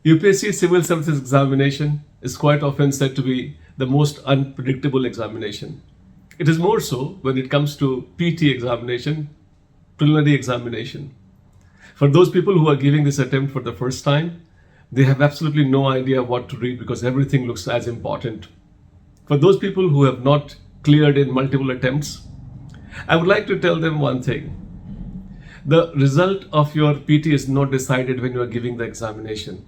UPSC Civil Services examination is quite often said to be the most unpredictable examination. It is more so when it comes to PT examination, preliminary examination. For those people who are giving this attempt for the first time, they have absolutely no idea what to read because everything looks as important. For those people who have not cleared in multiple attempts, I would like to tell them one thing. The result of your PT is not decided when you are giving the examination.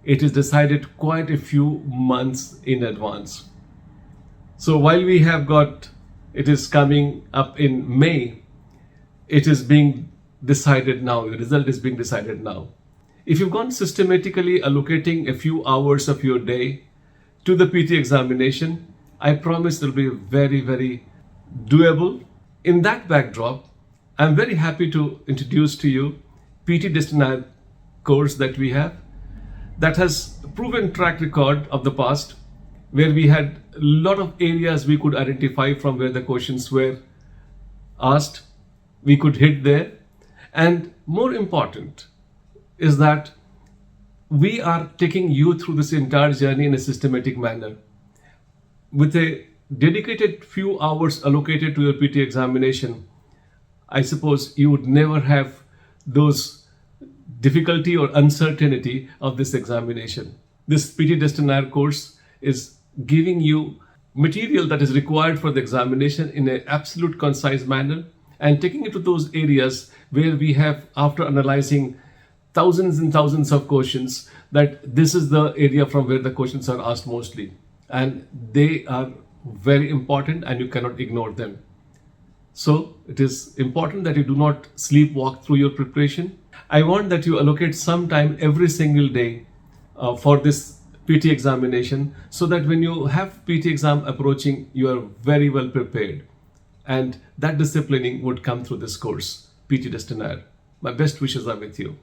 It is decided quite a few months in advance. So while we have got, it is coming up in May, it is being decided now. The result is being decided now. If you've gone systematically allocating a few hours of your day to the PT examination, I promise it will be very, very doable. In that backdrop, I'm very happy to introduce to you PT Destinaire course that we have that has proven track record of the past, where we had a lot of areas we could identify from where the questions were asked. We could hit there. And more important is that we are taking you through this entire journey in a systematic manner. With a dedicated few hours allocated to your PT examination, I suppose you would never have those difficulty or uncertainty of this examination. This PT Destinaire course is giving you material that is required for the examination in an absolute concise manner and taking it to those areas where we have, after analyzing thousands and thousands of questions, that this is the area from where the questions are asked mostly. And they are very important and you cannot ignore them. So it is important that you do not sleepwalk through your preparation. I want that you allocate some time every single day for this PT examination so that when you have PT exam approaching, you are very well prepared. And that disciplining would come through this course, PT Destinaire. My best wishes are with you.